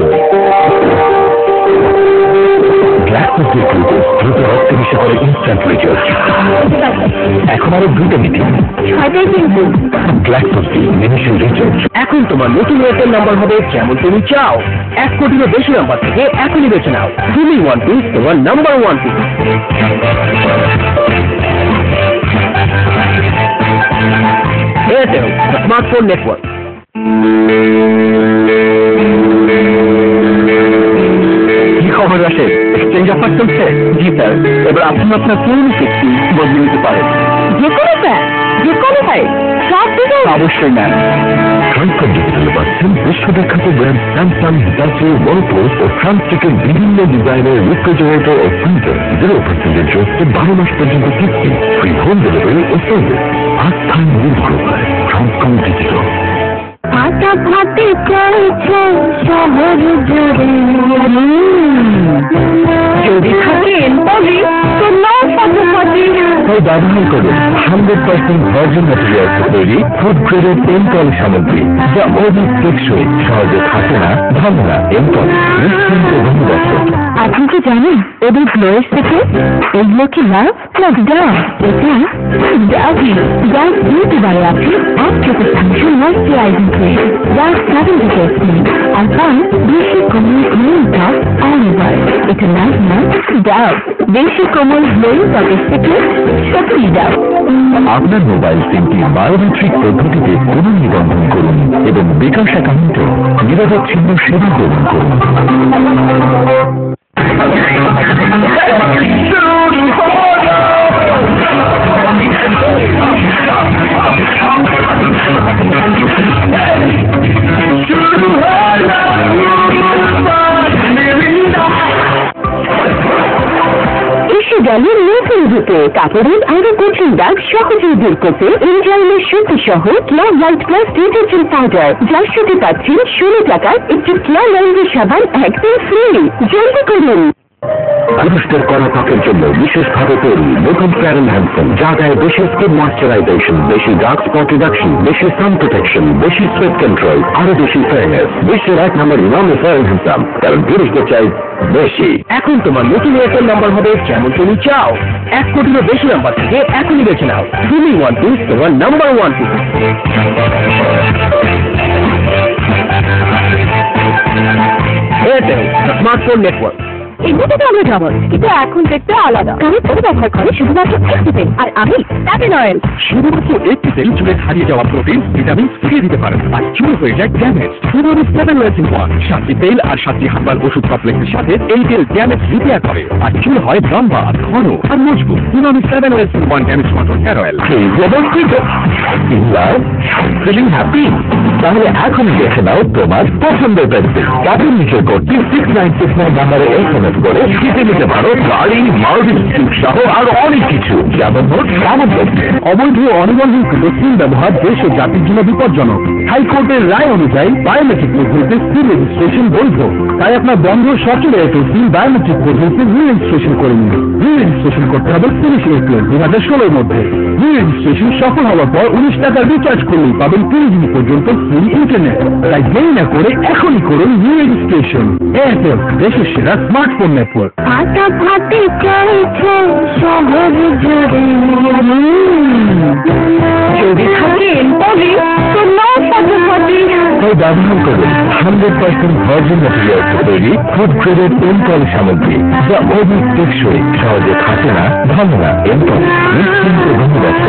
ব্ল্যাক টি গ্লুকোজ দ্রুত রক্তে মিশে করে ইনস্ট্যান্ট রিচার্জ। এখন আরো 2টা মিটিং, ব্ল্যাক টি মিনিশন রিচার্জ। এখন তোমার নতুন এয়ারটেল নাম্বার হবে যেমন তুমি চাও। 1 কোটিরও বেশি নাম্বার থেকে এখনই বেছে নাও। তুমি ওয়ান পিস, তোমার number one piece. Airtel smartphone network. কি খবর আসে? এক্সচেঞ্জ অফার চলছে? জি স্যার, এবার আপনি আপনার পুরনো সিক্সটি বদলে নিতে পারেন। যে কোনো ব্যাগ, যে কোনো ভাই, সব দিকে অবশ্যই ম্যাম। ট্রান্সফার ডিজিটাল পাচ্ছেন বিশ্ববিখ্যাত ব্র্যান্ড স্যামসাং, হিটাচি, ওয়ালপোল ও ফ্রান্স থেকে বিভিন্ন ডিজাইনের রেফ্রিজারেটর ও ফ্রিজার 0% ইন্টারেস্টে 12 মাস পর্যন্ত কিস্তি, ফ্রি হোম ডেলিভারি ও সার্ভিস। আস্থায় নির্ভরতায় ট্রান্সকম ডিজিটাল। ফাটাফাটি চলছে শহর জুড়ে। যদি থাকেন তবে তো তাই ব্যবহার করুন 100% ভার্জিন ম্যাটেরিয়ালস তৈরি ফুড গ্রেডেড এমটল সামগ্রী, যা অধিক টেকসই, সহজে থাকে না, ভাঙে না। এমটল নিশ্চিন্ত বন্ধুবস্ত। আপনি কি জানেন ওদের গ্লোয়ের থেকে এগুলো কি লাভ না ডাভ? এটা ডাভি ডাভ বিউটি বারে আছে 1% ময়শ্চারাইজিং ক্রিম, ডাভ 70% আর পান বেশি কোমল গ্লোয়িং ত্বক অল ওভার। এটা লাভ না ডাভ, বেশি কোমল গ্লোয়িং ত্বকের থেকে সত্যি ডাভ। আপনার মোবাইল সিমটি বায়োমেট্রিক পদ্ধতিতে পুনর্নিবন্ধন করুন এবং বিকাশ অ্যাকাউন্টে নিরবচ্ছিন্ন সেবা গ্রহণ করুন। এসে গেল নতুন জুতো, কাপড়ের আরো কঠিন দাগ সহজেই দূর করতে এনজাইমের শক্তি সহ club light plus detergent powder, যার সাথে পাচ্ছেন 16 টাকার একটি ক্লাব লাইটের সাবান একদম ফ্রি। জলদি করুন। পুরুষদের কড়া ত্বকের জন্য বিশেষভাবে তৈরি নতুন ফেয়ার এন্ড হ্যান্ডসাম, যা দেয় বেশি স্কিন ময়শ্চারাইজেশন, বেশি ডার্ক স্পট রিডাকশন, বেশি সান প্রোটেকশন, বেশি সোয়েট কন্ট্রোল, আরো বেশি ফেয়ারনেস। বিশ্বের 1 নম্বর ইমামি ফেয়ার এন্ড হ্যান্ডসাম, কারণ পুরুষদের চাই বেশি। এখন তোমার নতুন এয়ারটেল নাম্বার হবে যেমন তুমি চাও। 1 কোটিরও বেশি নাম্বার থেকে এখনই বেছে নাও। তুমি ওয়ান টু তোমার number 1 two. Airtel smartphone network. এগুলো তো আমরা যাবো, কিন্তু এখন দেখতে আলাদা, কারণ ওরা ব্যবহার করে শুধুমাত্র একটি তেল, আর আমি ট্যাপেন অয়েল। শুধুমাত্র একটি তেল চুলে হারিয়ে যাওয়া প্রোটিন, ভিটামিন ফিরিয়ে দিতে পারে, আর চুল হয়ে যায় ড্যামেজ। শুধুমাত্র 7 ওয়েলস ইন 1, 7টি তেল আর 7টি হার্বাল ওষুধ কমপ্লেক্সের সাথে এই তেল ড্যামেজ রিপেয়ার করে, আর চুল হয় লম্বা, ঘন আর মজবুত। শুধুমাত্র 7 oils in 1 damage control hair oil. Feeling happy? তাহলে এখনই দেখে নাও তোমার পছন্দের পেন্সিল। তাদের নিচের কোডটি 6969 নাম্বারে SMS করে জিতে নিতে পারো গাড়ি, মারুতি সহ আরো অনেক কিছু, যেমন নোট তেমন পেন্সিল। অবৈধ অনিবন্ধিত সিম ব্যবহার দেশ ও জাতির জন্য বিপজ্জনক। হাইকোর্টের রায় অনুযায়ী বায়োমেট্রিক পদ্ধতিতে সিম রেজিস্ট্রেশন বৈধ, তাই আপনার বন্ধ সচল এয়ারটেল সিম বায়োমেট্রিক পদ্ধতিতে রি-রেজিস্ট্রেশন করে নিন। রি-রেজিস্ট্রেশন করতে হবে 30 এপ্রিল 2016 মধ্যে। রি-রেজিস্ট্রেশন সফল হওয়ার পর 19 টাকা রিচার্জ করলেই পাবেন 30 দিন পর্যন্ত ফ্রি ইন্টারনেট। তাই দেরি না করে এখনই করুন রি-রেজিস্ট্রেশন। এয়ারটেল, দেশের সেরা স্মার্টফোন নেটওয়ার্ক। আটা ভাতে চাইছে শহর জুড়ে, যদি থাকেন তবে তো নাও সাথে সাথে। তাই ব্যবহার করুন 100% ভার্জিন ম্যাটেরিয়ালস তৈরি ফুড গ্রেডেড এমটল সামগ্রী, যা অধিক টেকসই, সহজে থাকে না, ভাঙে না। এমটল নিশ্চিন্ত বন্ধুবস্ত।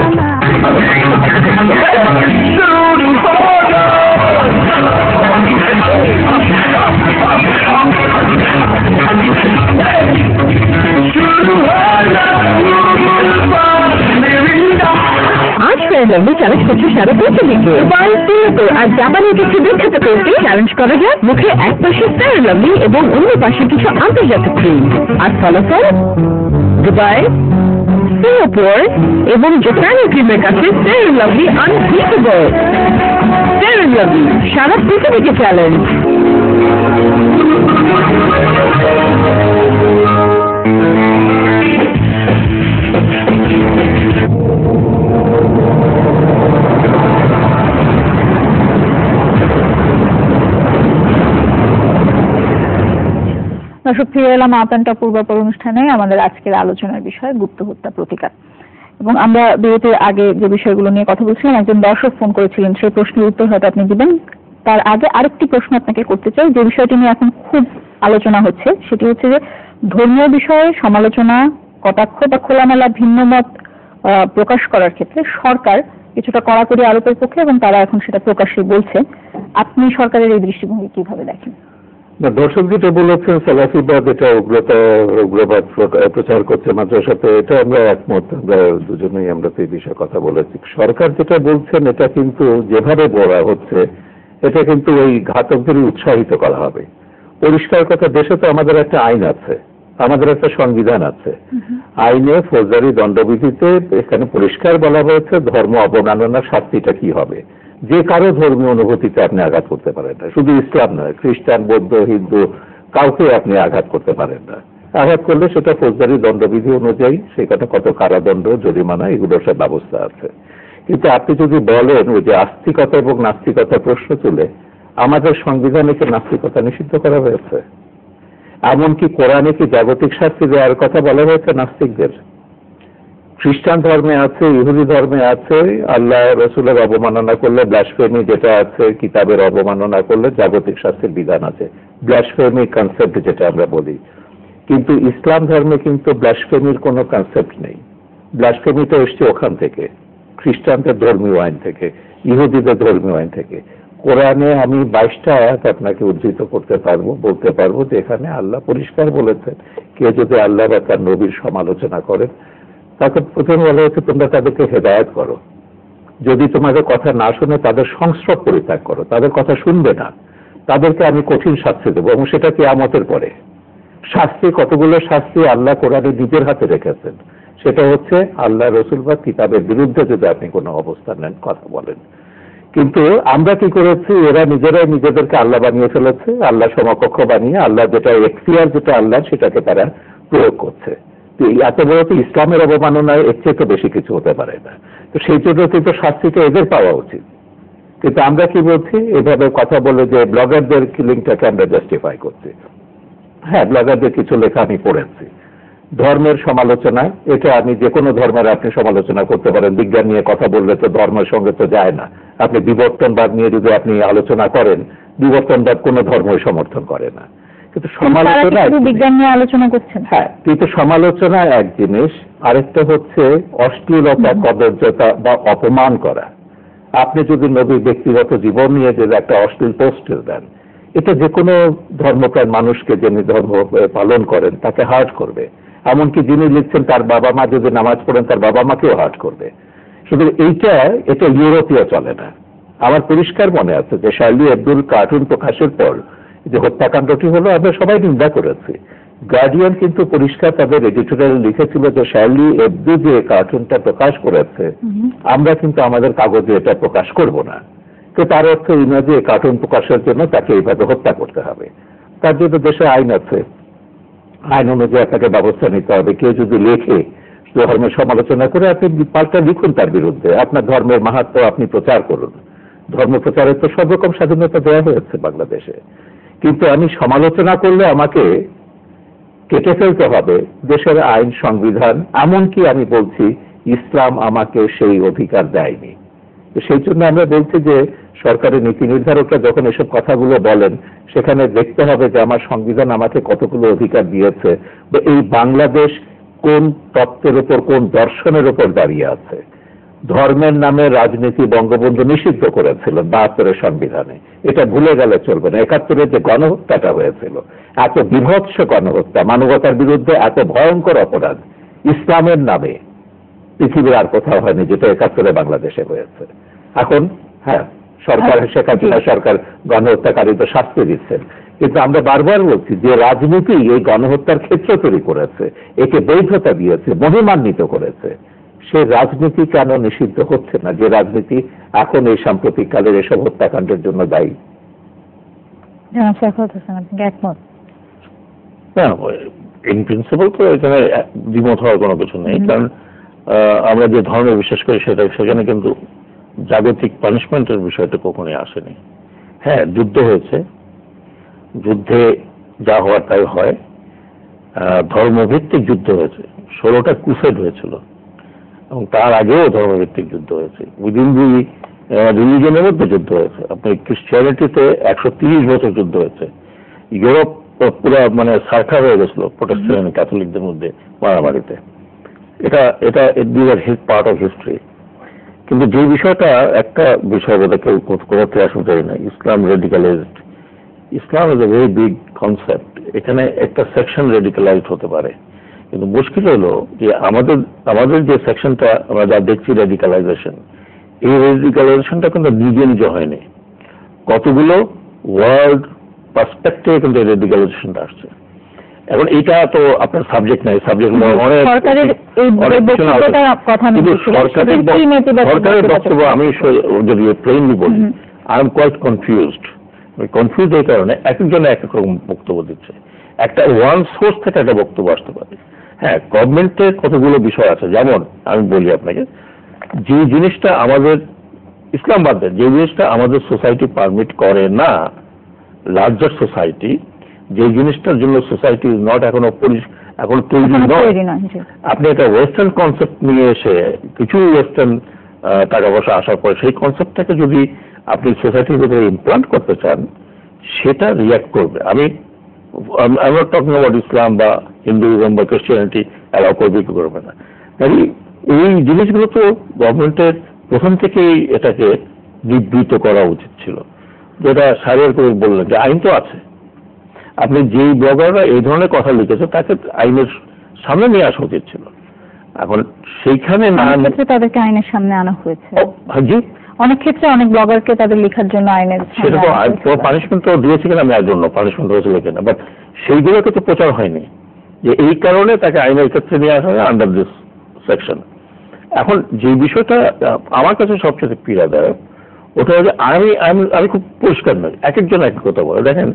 আজ ফ্রেন্ড লাভলি চ্যালেঞ্জ করছে সারা পৃথিবীকে। দুবাই, সিঙ্গাপুর আর জাপানের কিছু বিখ্যাত পেজকে চ্যালেঞ্জ করা যাক মুখে এক পাশে ফেয়ার লাভলি এবং অন্য পাশে কিছু আন্তর্জাতিক ক্রিম। আর ফলাফল দুবাই, সিঙ্গাপুর এবং জাপানের ক্রিমের কাছে Fair Lovely unbeatable. Fair Lovely সারা পৃথিবীকে চ্যালেঞ্জ। দর্শক, ফিরে এলাম আপান্টা পূর্বাপর অনুষ্ঠানে। আমাদের আজকের আলোচনার বিষয় গুপ্ত হত্যা প্রতিকার, এবং আমরা বিরতির আগে যে বিষয়গুলো নিয়ে কথা বলছিলাম, একজন দর্শক ফোন করেছিলেন, সেই প্রশ্নের উত্তর হয়তো আপনি দিবেন। তার আগে আরেকটি প্রশ্ন আপনাকে করতে চাই, যে বিষয়টি নিয়ে এখন খুব আলোচনা হচ্ছে, সেটি হচ্ছে যে ধর্মীয় বিষয়ে সমালোচনা, কটাক্ষ বা খোলামেলা ভিন্নমত প্রকাশ করার ক্ষেত্রে সরকার কিছুটা কড়াকড়ি আরোপের পক্ষে, এবং তারা এখন সেটা প্রকাশ্যে বলছে। আপনি সরকারের এই দৃষ্টিভঙ্গি কিভাবে দেখেন? না, দর্শক যেটা বলেছেন সালাফিবাদ, এটা উগ্রবাদ প্রচার করছে মাদ্রাসাতে, এটা আমরা একমত। আমরা দুজনেই আমরা এই বিষয়ে কথা বলেছি। সরকার যেটা বলছেন, এটা কিন্তু যেভাবে বলা হচ্ছে, এটা কিন্তু ওই ঘাতকদেরই উৎসাহিত করা হবে। পরিষ্কার কথা, দেশে তো আমাদের একটা আইন আছে, আমাদের একটা সংবিধান আছে। আইনে ফৌজদারি দণ্ডবিধিতে এখানে পরিষ্কার বলা হয়েছে ধর্ম অবমাননার শাস্তিটা কি হবে। যে কারো ধর্মীয় অনুভূতিতে আপনি আঘাত করতে পারেন না, শুধু ইসলাম নয়, খ্রিস্টান, বৌদ্ধ, হিন্দু, কাউকে আপনি আঘাত করতে পারেন না। আঘাত করলে সেটা ফৌজদারি দণ্ডবিধি অনুযায়ী সেখানে কত কারাদণ্ড, জরিমানা, এগুলোর সব ব্যবস্থা আছে। কিন্তু আপনি যদি বলেন ওই যে আস্তিকতা এবং নাস্তিকতার প্রশ্ন তুলে, আমাদের সংবিধানে কি নাস্তিকতা নিষিদ্ধ করা হয়েছে? এমনকি কোরআনে কি জাগতিক শাস্তি দেওয়ার কথা বলা হয়েছে নাস্তিকদের? খ্রিস্টান ধর্মে আছে, ইহুদি ধর্মে আছে, আল্লাহ রসুলের অবমাননা করলে ব্লাসফেমি যেটা আছে, কিতাবের অবমাননা করলে জাগতিক শাস্তির বিধান আছে, ব্লাসফেমি কনসেপ্ট যেটা আমরা বলি। কিন্তু ইসলাম ধর্মে কিন্তু ব্লাসফেমির কোনো কনসেপ্ট নেই। ব্লাসফেমিটা এসছে ওখান থেকে, খ্রিস্টানদের ধর্মীয় আইন থেকে, ইহুদিদের ধর্মীয় আইন থেকে। কোরআনে আমি 22টা আয়াত আপনাকে উদ্ধৃত করতে পারবো, বলতে পারবো যে এখানে আল্লাহ পরিষ্কার বলেছেন, কেউ যদি আল্লাহ বা তার নবীর সমালোচনা করেন তাকে প্রথম বলা হচ্ছে তোমরা তাদেরকে হেদায়েত করো, যদি তোমাদের কথা না শুনে তাদের সংস্রব পরিত্যাগ করো, তাদের কথা শুনবে না, তাদেরকে আমি কঠিন শাস্তি দেবো, এবং সেটা কিয়ামতের পরে। শাস্তি, কতগুলো শাস্তি আল্লাহ কোরআনে নিজের হাতে রেখেছেন, সেটা হচ্ছে আল্লাহ রসুল বা কিতাবের বিরুদ্ধে যদি আপনি কোনো অবস্থান নেন, কথা বলেন। কিন্তু আমরা কি করেছি, এরা নিজেরাই নিজেদেরকে আল্লাহ বানিয়ে ফেলেছে, আল্লাহ সমকক্ষ বানিয়ে আল্লাহ যেটা এখতিয়ার, যেটা আল্লাহ, সেটাকে তারা প্রয়োগ করছে। এত বড় তো ইসলামের অবমাননায় এর চেয়ে তো বেশি কিছু হতে পারে না। তো সেই জন্য কিন্তু শাস্তিটা এদের পাওয়া উচিত। কিন্তু আমরা কি বলছি, এভাবে কথা বলে যে ব্লগারদের কিলিংটাকে আমরা জাস্টিফাই করছি। হ্যাঁ, ব্লগারদের কিছু লেখা আমি পড়েছি। ধর্মের সমালোচনা, এটা আমি যে কোনো ধর্মের আপনি সমালোচনা করতে পারেন। বিজ্ঞান নিয়ে কথা বললে তো ধর্মের সঙ্গে তো যায় না। আপনি বিবর্তনবাদ নিয়ে যদি আপনি আলোচনা করেন, বিবর্তনবাদ কোনো ধর্মই সমর্থন করে না। কিন্তু সমালোচনা, বিজ্ঞান নিয়ে আলোচনা করছেন, হ্যাঁ, কিন্তু সমালোচনা এক জিনিস, আরেকটা হচ্ছে অশ্লীলতা, কদর্যতা বা অপমান করা। আপনি যদি নবীর ব্যক্তিগত জীবন নিয়ে যদি একটা অশ্লীল পোস্ট দেন, এটা যে কোনো ধর্মপ্রাণ মানুষকে, যিনি ধর্ম পালন করেন, তাকে হার্ট করবে। এমনকি যিনি লিখছেন তার বাবা মা যদি নামাজ পড়েন, তার বাবা মাকেও হার্ট করবে। শুধু এটা ইউরোপীয় চলে না। আমার পরিষ্কার মনে আছে যে শার্লি এবদোর কার্টুন প্রকাশের পর যে হত্যাকাণ্ডটি হলো, আমরা সবাই নিন্দা করেছি। গার্ডিয়ান কিন্তু পরিষ্কার তাদের এডিটোরিয়াল লিখেছিল যে শার্লি এবদো যে কার্টুনটা প্রকাশ করেছে, আমরা কিন্তু আমাদের কাগজে এটা প্রকাশ করব না। তো তার অর্থ এই না যে কার্টুন প্রকাশের জন্য তাকে এইভাবে হত্যা করতে হবে। তার জন্য দেশে আইন আছে, আইন অনুযায়ী তাকে ব্যবস্থা নিতে হবে। কেউ যদি লেখে ধর্মের সমালোচনা করে, আপনি পাল্টা লিখুন তার বিরুদ্ধে, আপনার ধর্মের মাহাত্ম্য আপনি প্রচার করুন। ধর্ম প্রচারের তো সব রকম স্বাধীনতা দেওয়া হয়েছে বাংলাদেশে। কিন্তু আমি সমালোচনা করলে আমাকে কেটে ফেলতে হবে দেশের আইন, সংবিধান, এমনকি আমি বলছি ইসলাম আমাকে সেই অধিকার দেয়নি। সেই জন্য আমরা বলছি যে সরকারের নীতি নির্ধারকরা যখন এসব কথাগুলো বলেন, সেখানে দেখতে হবে যে আমার সংবিধান আমাকে কতগুলো অধিকার দিয়েছে, বা এই বাংলাদেশ কোন তত্ত্বের উপর, কোন দর্শনের উপর দাঁড়িয়ে আছে। ধর্মের নামে রাজনীতি বঙ্গবন্ধু নিষিদ্ধ করেছিল 72-এর সংবিধানে, এটা ভুলে গেলে চলবে না। 71-এর যে গণহত্যাটা হয়েছিল, এত বিভৎস গণহত্যা, মানবতার বিরুদ্ধে এত ভয়ঙ্কর অপরাধ ইসলামের নামে পৃথিবীর আর কোথাও হয়নি, যেটা 71-এ বাংলাদেশে হয়েছে। এখন হ্যাঁ, সরকার, শেখ হাসিনা সরকার গণহত্যাকারীদের শাস্তি দিচ্ছেন, কিন্তু আমরা বারবার বলছি যে রাজনীতি এই গণহত্যার ক্ষেত্র তৈরি করেছে, একে বৈধতা দিয়েছে, মহিমান্বিত করেছে। সে রাজনীতি কেন নিষিদ্ধ হচ্ছে না, যে রাজনীতি এখন এই সাম্প্রতিক কালের এসব হত্যাকাণ্ডের জন্য দায়ী? একমত? ইন প্রিন্সিপাল তো এখানে দ্বিমত হওয়ার কোনো কিছু নেই, কারণ আমরা যে ধর্মে বিশ্বাস করি সেখানে কিন্তু জাগতিক পানিশমেন্টের বিষয়টা কখনোই আসেনি। হ্যাঁ, যুদ্ধ হয়েছে, যুদ্ধে যা হওয়ার তাই হয়। ধর্মভিত্তিক যুদ্ধ হয়েছে, 16টা ক্রুসেড হয়েছিল, এবং তার আগেও ধর্মভিত্তিক যুদ্ধ হয়েছে। উইদিন দি রিলিজনের মধ্যে যুদ্ধ হয়েছে। আপনি ক্রিশ্চিয়ানিটিতে 130 বছর যুদ্ধ হয়েছে। ইউরোপ পুরো মানে সার্কার হয়ে গেছিল প্রোটেস্ট্যান্ট ক্যাথলিকদের মধ্যে মারামারিতে। এটা this are part of history. কিন্তু যে বিষয়টা, একটা বিষয় বোধ কেউ কোথাতে আসতে চাই না, Islam radicalised. Islam is a very big concept. এখানে একটা সেকশন রেডিকালাইজড হতে পারে, কিন্তু মুশকিল হলো যে আমাদের যে সেকশনটা আমরা যা দেখছি রেডিকালাইজেশন, এই রেডিকালাইজেশনটা কিন্তু নিজে হয়নি। কতগুলো ওয়ার্ল্ড পার্সপেক্টিভে কিন্তু এই রেডিকালাইজেশনটা আসছে। এখন এটা তো আপনার সাবজেক্ট নাই, সাবজেক্ট সরকারের বক্তব্য। আমি যদি প্লেনলি বলি, I am quite confused confuse এই কারণে এক একজনে এক এক রকম বক্তব্য দিচ্ছে। একটা ওয়ান সোর্স থেকে একটা বক্তব্য আসতে পারে। হ্যাঁ, গভর্নমেন্টের কতগুলো বিষয় আছে, যেমন আমি বলি আপনাকে, যে জিনিসটা আমাদের ইসলামাবাদের, যে জিনিসটা আমাদের সোসাইটি পারমিট করে না, লার্জার সোসাইটি, যে জিনিসটার জন্য সোসাইটি ইজ নট এখনো তৈরি নয়, আপনি একটা ওয়েস্টার্ন কনসেপ্ট নিয়ে এসে কিছু ওয়েস্টার্ন টাকা পয়সা আসার পরে সেই কনসেপ্টটাকে যদি আপনি সোসাইটির ভিতরে ইমপ্লান্ট করতে চান, সেটা রিয়াক্ট করবে। আমি নট টকিং অ্যাবাউট ইসলাম বা হিন্দুইজম বা ক্রিশ্চিয়ানিটি অ্যালাউ করবে কি করবে না। তাই এই জিনিসগুলো তো গভর্নমেন্টের প্রথম থেকেই এটাকে নিবৃত করা উচিত ছিল। যেটা সারিয়ার করে বললেন যে আইন তো আছে, আপনি যেই ব্লগাররা এই ধরনের কথা লিখেছে তাকে আইনের সামনে নিয়ে আসা উচিত ছিল। এখন সেইখানে না, তাদেরকে আইনের সামনে আনা হয়েছে। জি, অনেক ক্ষেত্রে অনেক ব্লগারকে তাদের লেখার জন্য আইনের সেটা তো পানিশমেন্ট তো দিয়েছে কিনা আমি আর জন্য পানিশমেন্ট হয়েছিল কিনা, বাট সেইগুলোকে তো প্রচার হয়নি যে এই কারণে তাকে আইনের ক্ষেত্রে নিয়ে আসা হয় আন্ডার দিস সেকশন। এখন যে বিষয়টা আমার কাছে সবচেয়ে পীড়াদায়ক, ওটা হচ্ছে আমি খুব পরিষ্কার নই, এক একজন এক কথা বলে। দেখেন,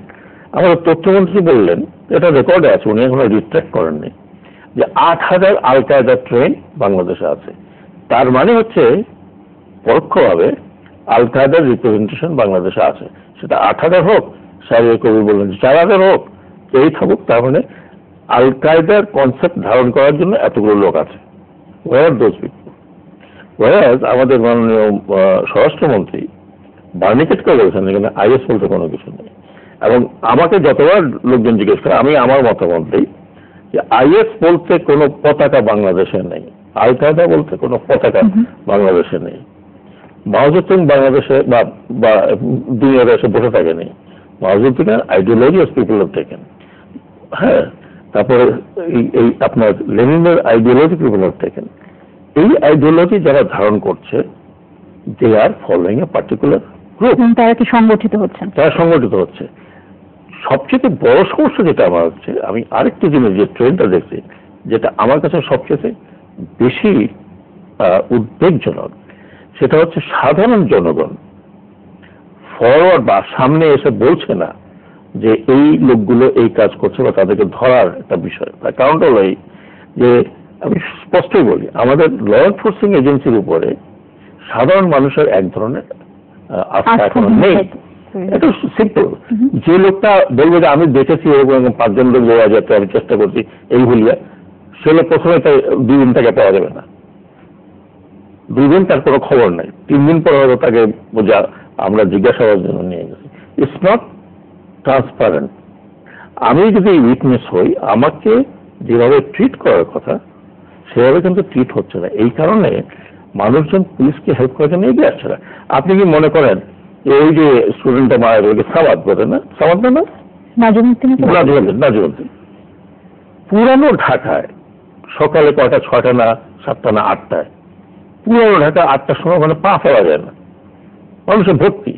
আমাদের তথ্যমন্ত্রী বললেন, এটা রেকর্ডে আছে, উনি এখনো রিট্র্যাক্ট করেননি, যে 8,000 আল কায়দার ট্রেন বাংলাদেশে আছে। তার মানে হচ্ছে পরোক্ষভাবে আল কায়দার রিপ্রেজেন্টেশন বাংলাদেশে আছে। সেটা 8,000 হোক, সাহেব কবি বললেন 4,000 হোক, এই থাকুক, তার মানে আল কায়দার কনসেপ্ট ধারণ করার জন্য এতগুলো লোক আছে। ওয়ার দোজ পিপল, ওয়ার আমাদের মাননীয় স্বরাষ্ট্রমন্ত্রী বার্নিকেট করে বলেছেন এখানে আইএস বলতে কোনো কিছু নেই। এবং আমাকে যতবার লোকজন জিজ্ঞেস করে, আমি আমার মতামত দিই যে আইএস বলতে কোনো পতাকা বাংলাদেশে নেই, আল কায়দা বলতে কোনো পতাকা বাংলাদেশে নেই। মাওজুদ্দিন বাংলাদেশে বা দুনিয়াতে এসে বসে থাকে নেই। মাওজুদ্দিনের ideology of people of taken. হ্যাঁ, তারপরে এই আপনার লেনিনের আইডিওলজি পিপল অফ টেকেন। এই আইডিওলজি যারা ধারণ করছে, they are following a particular group. তারা কি সংগঠিত হচ্ছে? তারা সংগঠিত হচ্ছে। সবচেয়ে বড় সমস্যা যেটা আমার হচ্ছে, আমি আরেকটি জিনিস যে ট্রেনটা দেখছি, যেটা আমার কাছে সবচেয়ে বেশি উদ্বেগজনক, সেটা হচ্ছে সাধারণ জনগণ ফরওয়ার্ড বা সামনে এসে বলছে না যে এই লোকগুলো এই কাজ করছে বা তাদেরকে ধরার একটা বিষয়। তার কারণটা হলো এই যে, আমি স্পষ্টই বলি, আমাদের ল এনফোর্সিং এজেন্সির উপরে সাধারণ মানুষের এক ধরনের আস্থা এখন নেই। এটা সিম্পল। যে লোকটা বলবে যে আমি দেখেছি এরকম 5 জন লোক দেওয়া যেতে, আমি চেষ্টা করছি এই বলিয়া, সে লোক প্রথমে 2 দিন তাকে পাওয়া যাবে না, 2 দিন তার কোনো খবর নাই, 3 দিন পরে হয়তো তাকে বোঝা আমরা জিজ্ঞাসাবাদের জন্য নিয়ে গেছি। It's not transparent. আমি যদি উইটনেস হই, আমাকে যেভাবে ট্রিট করার কথা সেভাবে কিন্তু ট্রিট হচ্ছে না। এই কারণে মানুষজন পুলিশকে হেল্প করার জন্য এগিয়ে আসছে না। আপনি কি মনে করেন ওই যে স্টুডেন্টটা মারা গেল, সামাদ বলে না, সামাদ না, নাজিমুদ্দিন, পুরানো ঢাকায় সকালে কয়টা, 6টা না 7টা না 8টায়, পুরানো ঢাকা 8টার সময় ওখানে পা ফেলা যায় না, মানুষের ভর্তি।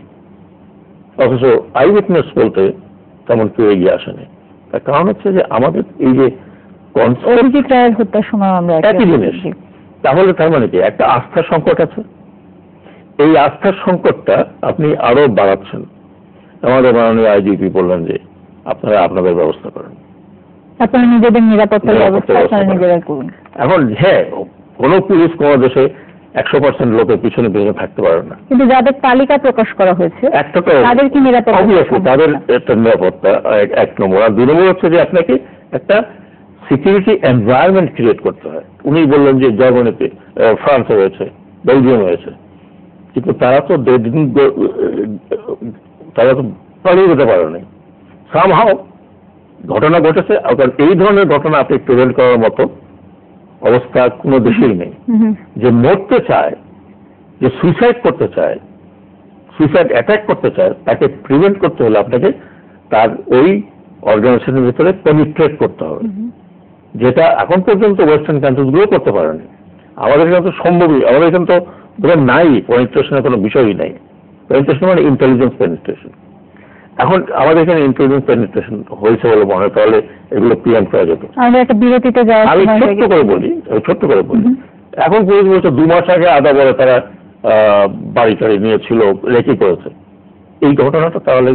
অথচ আই উইটনেস বলতে তেমন কেউ এগিয়ে আসেনি। তার কারণ হচ্ছে যে আমাদের এই যে হত্যার সময় আমরা একই জিনিস। তাহলে তার মানে কি একটা আস্থার সংকট আছে। এই আস্থার সংকটটা আপনি আরো বাড়াচ্ছেন। আমাদের মাননীয় আইজিপি বললেন যে আপনারা আপনাদের ব্যবস্থা করেন, আপনারা নিজেদের নিরাপত্তার ব্যবস্থা আপনারা নিজেরা করুন। এখন হ্যাঁ, কোনো পুলিশ কোনো দেশে 100% লোকের পিছনে থাকতে পারে না, কিন্তু যাদের তালিকা প্রকাশ করা হয়েছে একটা তো তাদের কি নিরাপত্তা? তাদের একটা নিরাপত্তা 1 নম্বর। আর 2 নম্বর হচ্ছে যে আপনাকে একটা সিকিউরিটি এনভায়রনমেন্ট ক্রিয়েট করতে হয়। উনি বললেন যে জার্মানিতে, ফ্রান্সে হয়েছে, বেলজিয়াম হয়েছে, কিন্তু তারা তো পালিয়ে যেতে পারেনি। সামহাও ঘটনা ঘটেছে। এই ধরনের ঘটনা আপনি প্রিভেন্ট করার মতো অবস্থা কোনো দেশেই নেই। যে মরতে চায়, যে সুইসাইড করতে চায়, সুইসাইড অ্যাটাক করতে চায়, তাকে প্রিভেন্ট করতে হলে আপনাকে তার ওই অর্গানাইজেশনের ভিতরে পেনিট্রেট করতে হবে, যেটা এখন পর্যন্ত ওয়েস্টার্ন কান্ট্রিজগুলো করতে পারেনি। আমাদের এখানে তো সম্ভবই, আমাদের এখানে তো নাই, পেনিট্রেশনের কোনো বিষয়ই নাই। পেনিট্রেশন মানে ইন্টেলিজেন্স পেনিট্রেশন। এখন আমাদের এখানে ইন্টেলিজেন্স পেনিট্রেশন হয়েছে বলে মনে হয়, তাহলে এগুলো প্রিএম্প করা যেত। আমি ছোট্ট করে বলি, এখন পুলিশ বলছে 2 মাস আগে আদা বলে তারা বাড়ি টাড়ি নিয়েছিল, রেকি করেছে। এই ঘটনাটা তাহলে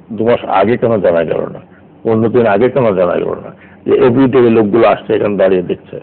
2 মাস আগে কেন জানা গেল না, 15 দিন আগে কেন জানা গেল না যে এভরিডে লোকগুলো আসছে এখানে দাঁড়িয়ে দেখছে?